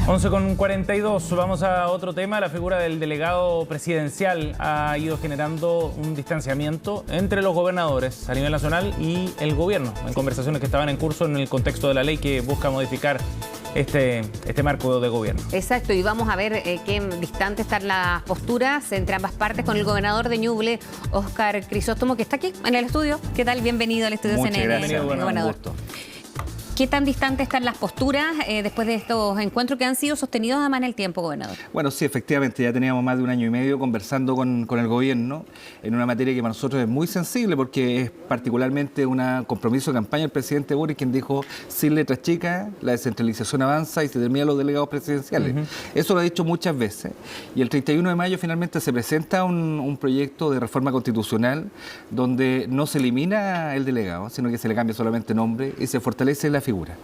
11:42, vamos a otro tema. La figura del delegado presidencial ha ido generando un distanciamiento entre los gobernadores a nivel nacional y el gobierno, en conversaciones que estaban en curso en el contexto de la ley que busca modificar este marco de gobierno. Exacto, y vamos a ver qué distante están las posturas entre ambas partes con el gobernador de Ñuble, Óscar Crisóstomo, que está aquí en el estudio. ¿Qué tal? Bienvenido al estudio Muchas CNN. gracias, gobernador. ¿Qué tan distantes están las posturas después de estos encuentros que han sido sostenidos además en el tiempo, gobernador? Bueno, sí, efectivamente, ya teníamos más de un año y medio conversando con el gobierno en una materia que para nosotros es muy sensible porque es particularmente un compromiso de campaña del presidente Boric, quien dijo, sin letras chicas, la descentralización avanza y se terminan los delegados presidenciales. Eso lo ha dicho muchas veces. Y el 31 de mayo finalmente se presenta un proyecto de reforma constitucional donde no se elimina el delegado, sino que se le cambia solamente nombre y se fortalece la figura.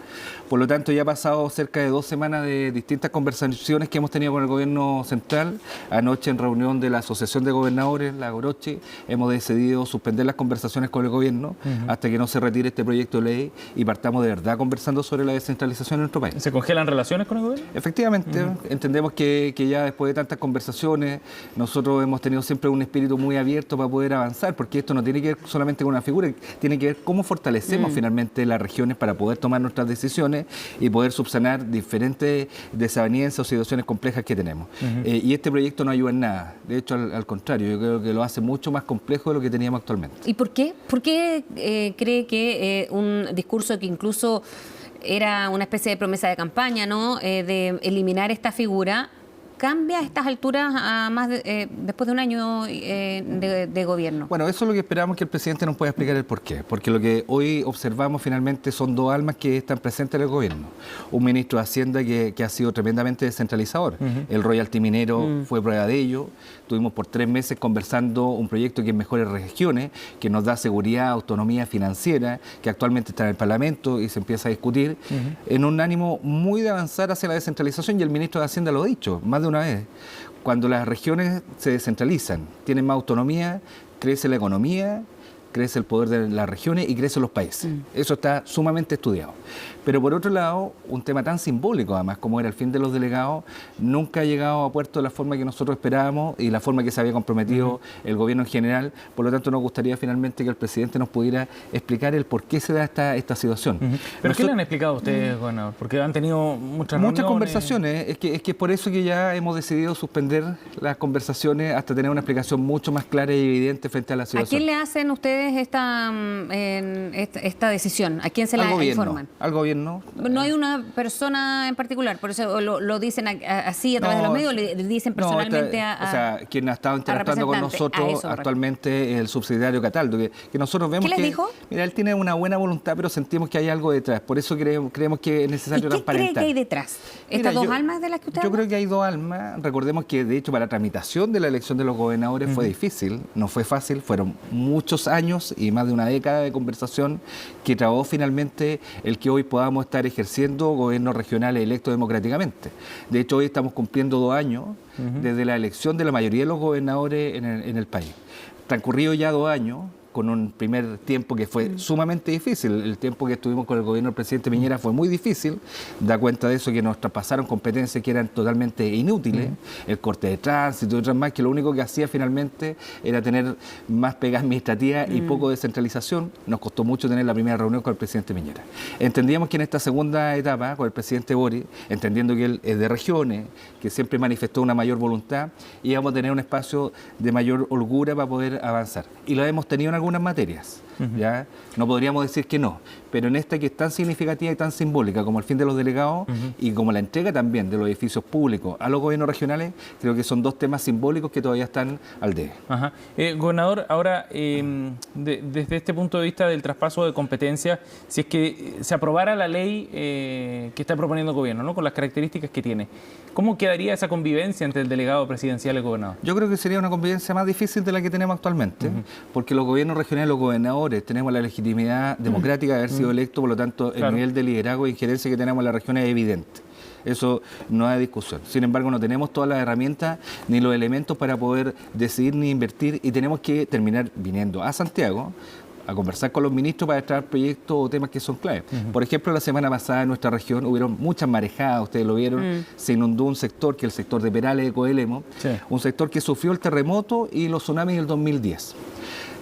Por lo tanto, ya ha pasado cerca de 2 semanas de distintas conversaciones que hemos tenido con el gobierno central. Anoche en reunión de la Asociación de Gobernadores, la Orochi, hemos decidido suspender las conversaciones con el gobierno hasta que no se retire este proyecto de ley y partamos de verdad conversando sobre la descentralización en nuestro país. ¿Se congelan relaciones con el gobierno? Efectivamente, entendemos que ya después de tantas conversaciones, nosotros hemos tenido siempre un espíritu muy abierto para poder avanzar, porque esto no tiene que ver solamente con una figura, tiene que ver cómo fortalecemos finalmente las regiones para poder tomar nuestras decisiones y poder subsanar diferentes desavenencias o situaciones complejas que tenemos. Y este proyecto no ayuda en nada. De hecho, al contrario, yo creo que lo hace mucho más complejo de lo que teníamos actualmente. ¿Y por qué? ¿Por qué cree que un discurso que incluso era una especie de promesa de campaña, ¿no? De eliminar esta figura, cambia a estas alturas después de un año de gobierno? Bueno, eso es lo que esperamos que el presidente nos pueda explicar el porqué. Porque lo que hoy observamos finalmente son 2 almas que están presentes en el gobierno. Un ministro de Hacienda que ha sido tremendamente descentralizador. El royalty minero fue prueba de ello. Estuvimos por 3 meses conversando un proyecto que en mejores regiones, que nos da seguridad, autonomía financiera, que actualmente está en el Parlamento y se empieza a discutir, en un ánimo muy de avanzar hacia la descentralización, y el ministro de Hacienda lo ha dicho más de una vez. Cuando las regiones se descentralizan, tienen más autonomía, crece la economía, crece el poder de las regiones y crecen los países. Eso está sumamente estudiado. Pero por otro lado, un tema tan simbólico además como era el fin de los delegados, nunca ha llegado a puerto de la forma que nosotros esperábamos y la forma que se había comprometido el gobierno en general. Por lo tanto, nos gustaría finalmente que el presidente nos pudiera explicar el por qué se da esta situación. ¿Pero qué le han explicado a ustedes, gobernador? Porque han tenido muchas conversaciones. Es que es por eso que ya hemos decidido suspender las conversaciones hasta tener una explicación mucho más clara y evidente frente a la situación. ¿A quién le hacen ustedes esta decisión? ¿A quién se la informan? Al gobierno. No hay una persona en particular, por eso lo dicen así a través de los medios, le dicen personalmente o sea, quien ha estado interactuando con nosotros actualmente es el subsidiario Cataldo, que nosotros vemos ¿Qué les dijo? Mira, él tiene una buena voluntad, pero sentimos que hay algo detrás, por eso creemos que es necesario transparentar. ¿Qué cree que hay detrás? ¿Estas 2 almas de las que usted habla? Yo creo que hay 2 almas. Recordemos que, de hecho, para la tramitación de la elección de los gobernadores fue difícil, no fue fácil, fueron muchos años y más de una década de conversación que trabó finalmente el que hoy podamos estar ejerciendo gobiernos regionales electos democráticamente. De hecho, hoy estamos cumpliendo 2 años desde la elección de la mayoría de los gobernadores en el país. Transcurrido ya 2 años, con un primer tiempo que fue sumamente difícil. El tiempo que estuvimos con el gobierno del presidente Piñera fue muy difícil. Da cuenta de eso que nos traspasaron competencias que eran totalmente inútiles. El corte de tránsito y otras más, que lo único que hacía finalmente era tener más pega administrativa y poco descentralización. Nos costó mucho tener la primera reunión con el presidente Piñera. Entendíamos que en esta segunda etapa, con el presidente Boric, entendiendo que él es de regiones, que siempre manifestó una mayor voluntad, íbamos a tener un espacio de mayor holgura para poder avanzar. Y lo hemos tenido en algunas materias. ¿Ya? No podríamos decir que no, pero en esta que es tan significativa y tan simbólica como el fin de los delegados y como la entrega también de los edificios públicos a los gobiernos regionales, creo que son 2 temas simbólicos que todavía están al debe. Gobernador, ahora, desde este punto de vista del traspaso de competencias, si es que se aprobara la ley que está proponiendo el gobierno, ¿no? Con las características que tiene, ¿cómo quedaría esa convivencia entre el delegado presidencial y el gobernador? Yo creo que sería una convivencia más difícil de la que tenemos actualmente, porque los gobiernos regionales, los gobernadores, tenemos la legitimidad democrática de haber sido electos, por lo tanto, el nivel de liderazgo e injerencia que tenemos en la región es evidente. Eso no hay discusión. Sin embargo, no tenemos todas las herramientas ni los elementos para poder decidir ni invertir y tenemos que terminar viniendo a Santiago a conversar con los ministros para traer proyectos o temas que son clave. Por ejemplo, la semana pasada en nuestra región hubieron muchas marejadas, ustedes lo vieron, se inundó un sector, que es el sector de Perales de Coelemo, un sector que sufrió el terremoto y los tsunamis del 2010.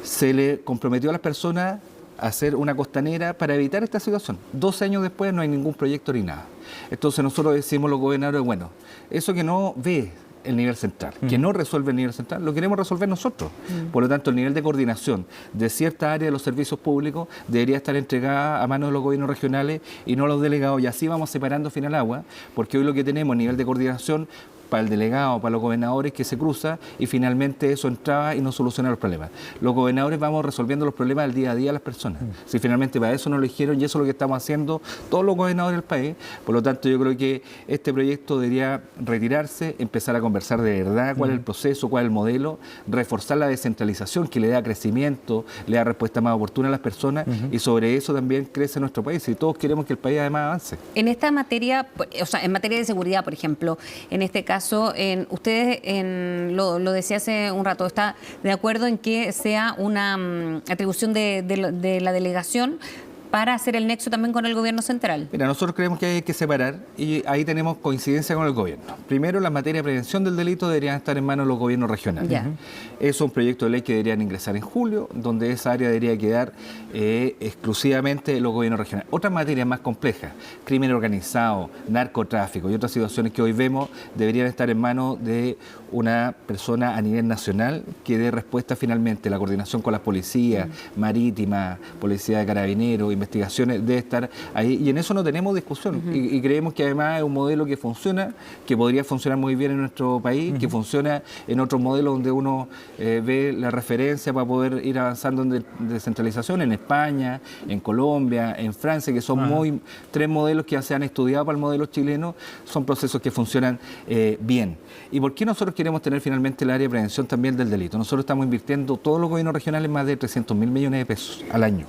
Se le comprometió a las personas a hacer una costanera para evitar esta situación. 12 años después no hay ningún proyecto ni nada. Entonces nosotros decimos los gobernadores, bueno, eso que no ve el nivel central, que no resuelve el nivel central, lo queremos resolver nosotros. Por lo tanto, el nivel de coordinación de cierta área de los servicios públicos debería estar entregada a manos de los gobiernos regionales y no los delegados. Y así vamos separando fin al agua, porque hoy lo que tenemos, nivel de coordinación, para el delegado, para los gobernadores, que se cruza y finalmente eso entraba y no soluciona los problemas. Los gobernadores vamos resolviendo los problemas del día a día de las personas. Si finalmente para eso nos eligieron y eso es lo que estamos haciendo todos los gobernadores del país, por lo tanto yo creo que este proyecto debería retirarse, empezar a conversar de verdad cuál es el proceso, cuál es el modelo, reforzar la descentralización que le da crecimiento, le da respuesta más oportuna a las personas y sobre eso también crece nuestro país y todos queremos que el país además avance. En esta materia, o sea, en materia de seguridad, por ejemplo, en este caso, ustedes, lo decía hace un rato, ¿está de acuerdo en que sea una atribución de la delegación para hacer el nexo también con el gobierno central? Mira, nosotros creemos que hay que separar y ahí tenemos coincidencia con el gobierno. Primero, la materia de prevención del delito deberían estar en manos de los gobiernos regionales. Es un proyecto de ley que deberían ingresar en julio, donde esa área debería quedar exclusivamente los gobiernos regionales. Otras materias más complejas, crimen organizado, narcotráfico y otras situaciones que hoy vemos, deberían estar en manos de una persona a nivel nacional que dé respuesta finalmente. La coordinación con las policías marítimas, policía de carabineros, investigaciones, debe estar ahí y en eso no tenemos discusión y creemos que además es un modelo que funciona, que podría funcionar muy bien en nuestro país, que funciona en otros modelos donde uno ve la referencia para poder ir avanzando en descentralización, en España, en Colombia, en Francia, que son tres modelos que se han estudiado para el modelo chileno, son procesos que funcionan bien. ¿Y por qué nosotros queremos tener finalmente el área de prevención también del delito? Nosotros estamos invirtiendo todos los gobiernos regionales más de 300.000 millones de pesos al año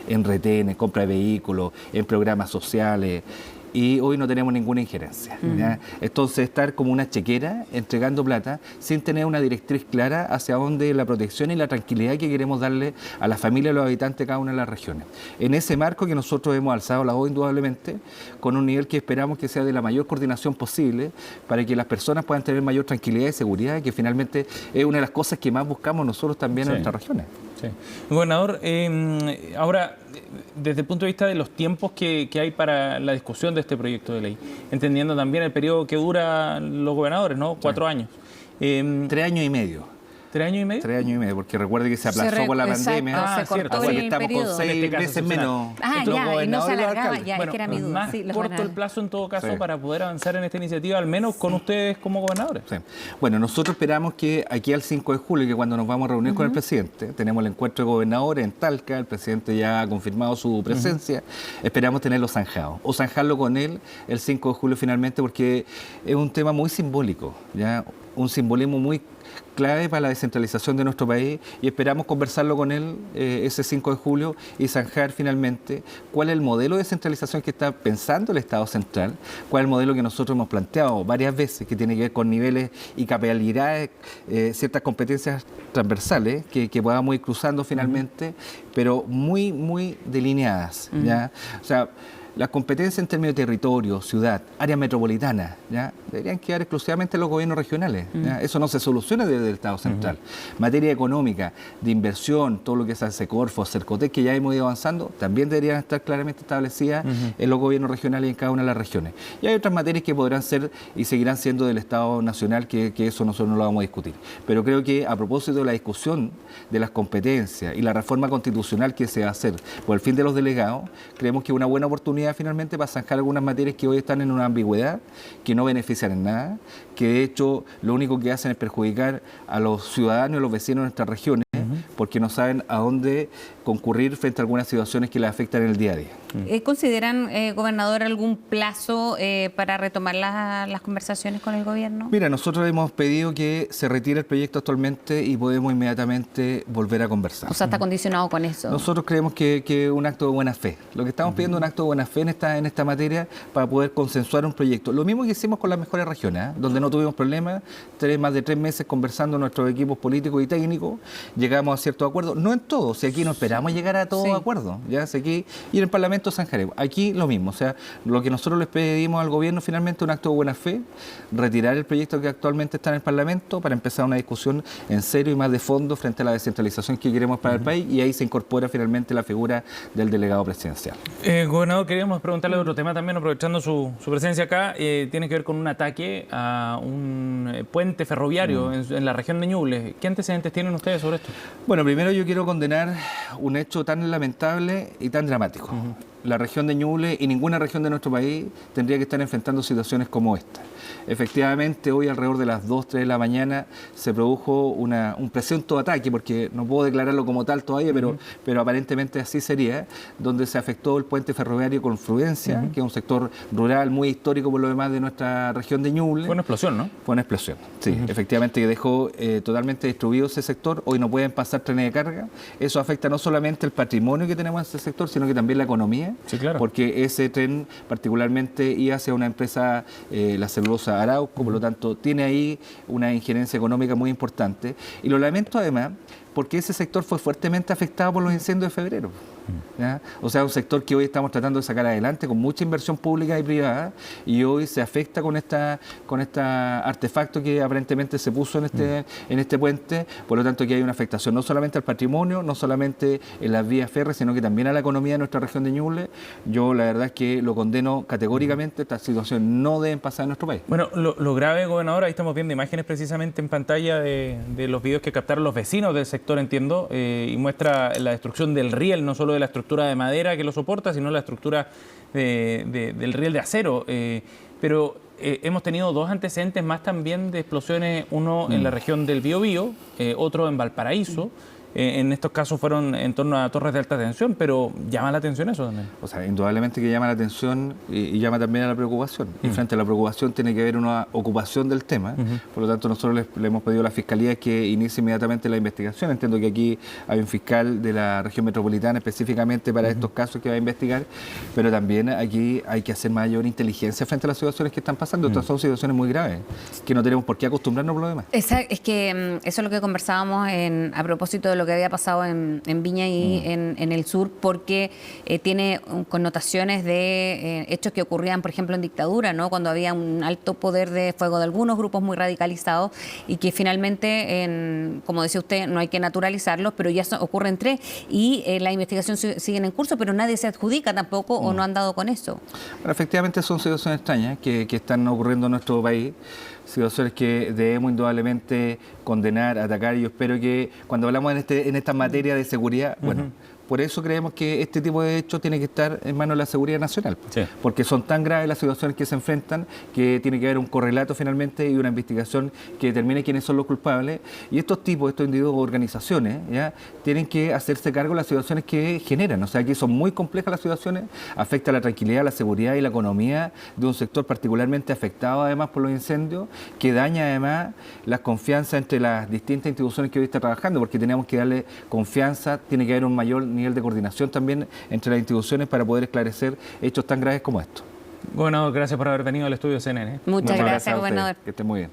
en retenes, compra de vehículos, en programas sociales, y hoy no tenemos ninguna injerencia. Entonces, estar como una chequera entregando plata sin tener una directriz clara hacia dónde la protección y la tranquilidad que queremos darle a la familia y a los habitantes de cada una de las regiones. En ese marco que nosotros hemos alzado la voz indudablemente, con un nivel que esperamos que sea de la mayor coordinación posible para que las personas puedan tener mayor tranquilidad y seguridad, que finalmente es una de las cosas que más buscamos nosotros también en nuestras regiones. Sí. Gobernador, ahora, desde el punto de vista de los tiempos que hay para la discusión de este proyecto de ley, entendiendo también el periodo que dura los gobernadores, ¿no? 4 años. 3 años y medio. ¿3 años y medio? 3 años y medio, porque recuerde que se aplazó por la pandemia. Cierto. Así que estamos con 6 meses menos. Y no se alargaba, ya, es que era mi duda. Más corto el plazo en todo caso para poder avanzar en esta iniciativa, al menos con ustedes como gobernadores. Sí. Bueno, nosotros esperamos que aquí al 5 de julio, que cuando nos vamos a reunir con el presidente, tenemos el encuentro de gobernadores en Talca, el presidente ya ha confirmado su presencia, esperamos tenerlo zanjado, o zanjarlo con él el 5 de julio finalmente, porque es un tema muy simbólico, ¿ya? Un simbolismo muy clave para la descentralización de nuestro país y esperamos conversarlo con él ese 5 de julio y zanjar finalmente cuál es el modelo de descentralización que está pensando el Estado central, cuál es el modelo que nosotros hemos planteado varias veces, que tiene que ver con niveles y capilaridades, ciertas competencias transversales que podamos ir cruzando finalmente, pero muy, muy delineadas, ¿ya? O sea, las competencias en términos de territorio, ciudad, área metropolitana, ¿ya? Deberían quedar exclusivamente en los gobiernos regionales. ¿Ya? Eso no se soluciona desde el Estado central. Materia económica, de inversión, todo lo que es Ansecorfo, Cercotec, que ya hemos ido avanzando, también deberían estar claramente establecidas en los gobiernos regionales y en cada una de las regiones. Y hay otras materias que podrán ser y seguirán siendo del Estado nacional, que eso nosotros no lo vamos a discutir. Pero creo que a propósito de la discusión de las competencias y la reforma constitucional que se va a hacer por el fin de los delegados, creemos que es una buena oportunidad finalmente para zanjar algunas materias que hoy están en una ambigüedad, que no benefician en nada, que de hecho lo único que hacen es perjudicar a los ciudadanos y a los vecinos de nuestras regiones, porque no saben a dónde concurrir frente a algunas situaciones que les afectan en el día a día. ¿Consideran, gobernador, algún plazo para retomar las conversaciones con el gobierno? Mira, nosotros hemos pedido que se retire el proyecto actualmente y podemos inmediatamente volver a conversar. O sea, está condicionado con eso. Nosotros creemos que un acto de buena fe. Lo que estamos pidiendo es un acto de buena fe en esta materia para poder consensuar un proyecto. Lo mismo que hicimos con las mejores regiones, donde no tuvimos problemas, más de 3 meses conversando nuestros equipos políticos y técnicos, llegamos a ciertos acuerdos, no en todo, si aquí no esperamos llegar a todo acuerdo, ya sé aquí, y en el Parlamento zanjaremos. Aquí lo mismo, o sea, lo que nosotros les pedimos al gobierno finalmente un acto de buena fe, retirar el proyecto que actualmente está en el Parlamento para empezar una discusión en serio y más de fondo frente a la descentralización que queremos para el país, y ahí se incorpora finalmente la figura del delegado presidencial. Gobernador, queríamos preguntarle otro tema también, aprovechando su presencia acá, tiene que ver con un ataque a un puente ferroviario en la región de Ñuble. ¿Qué antecedentes tienen ustedes sobre esto? Bueno, primero yo quiero condenar un hecho tan lamentable y tan dramático. La región de Ñuble y ninguna región de nuestro país tendría que estar enfrentando situaciones como esta. Efectivamente, hoy alrededor de las 2, 3 de la mañana se produjo un presunto ataque, porque no puedo declararlo como tal todavía, pero aparentemente así sería, donde se afectó el puente ferroviario Confluencia, que es un sector rural muy histórico por lo demás de nuestra región de Ñuble. Fue una explosión, ¿no? Fue una explosión, sí. Efectivamente, que dejó totalmente destruido ese sector. Hoy no pueden pasar trenes de carga. Eso afecta no solamente el patrimonio que tenemos en ese sector, sino que también la economía. Sí, claro. Porque ese tren particularmente iba hacia una empresa, la celulosa Arauco, por lo tanto tiene ahí una injerencia económica muy importante. Y lo lamento además porque ese sector fue fuertemente afectado por los incendios de febrero. ¿Ya? O sea, un sector que hoy estamos tratando de sacar adelante con mucha inversión pública y privada, y hoy se afecta con esta artefacto que aparentemente se puso en este puente. Por lo tanto, aquí hay una afectación no solamente al patrimonio, no solamente en las vías férreas, sino que también a la economía de nuestra región de Ñuble. Yo la verdad es que lo condeno categóricamente. Esta situación no deben pasar en nuestro país. Bueno, lo grave, gobernador, ahí estamos viendo imágenes precisamente en pantalla de los videos que captaron los vecinos del sector, entiendo, y muestra la destrucción del riel, no solo de la estructura de madera que lo soporta, sino la estructura del riel de acero. Pero hemos tenido dos antecedentes más también de explosiones, uno en la región del Biobío, otro en Valparaíso. En estos casos fueron en torno a torres de alta tensión, pero llama la atención eso también. O sea, indudablemente que llama la atención y llama también a la preocupación. Y frente a la preocupación tiene que haber una ocupación del tema. Por lo tanto, nosotros le hemos pedido a la Fiscalía que inicie inmediatamente la investigación. Entiendo que aquí hay un fiscal de la región metropolitana específicamente para estos casos que va a investigar, pero también aquí hay que hacer mayor inteligencia frente a las situaciones que están pasando. Estas son situaciones muy graves, que no tenemos por qué acostumbrarnos por lo demás. Es que eso es lo que conversábamos a propósito de lo que había pasado en Viña y en el sur, porque tiene connotaciones de hechos que ocurrían, por ejemplo, en dictadura, ¿no? Cuando había un alto poder de fuego de algunos grupos muy radicalizados y que finalmente, como decía usted, no hay que naturalizarlos, pero ya ocurren tres y la investigación sigue en curso, pero nadie se adjudica tampoco o no han dado con eso. Bueno, efectivamente son situaciones extrañas que están ocurriendo en nuestro país. Situaciones que debemos indudablemente condenar, atacar, y yo espero que cuando hablamos en esta materia de seguridad, bueno, por eso creemos que este tipo de hechos tiene que estar en manos de la seguridad nacional, porque son tan graves las situaciones que se enfrentan que tiene que haber un correlato finalmente y una investigación que determine quiénes son los culpables, y estos individuos o organizaciones, ¿ya?, tienen que hacerse cargo de las situaciones que generan. O sea, aquí son muy complejas las situaciones, afecta la tranquilidad, la seguridad y la economía de un sector particularmente afectado además por los incendios, que daña además la confianza entre las distintas instituciones que hoy están trabajando, porque tenemos que darle confianza, tiene que haber un mayor nivel de coordinación también entre las instituciones para poder esclarecer hechos tan graves como estos. Gobernador, gracias por haber venido al estudio CNN. Muchas gracias, gobernador. Que esté muy bien.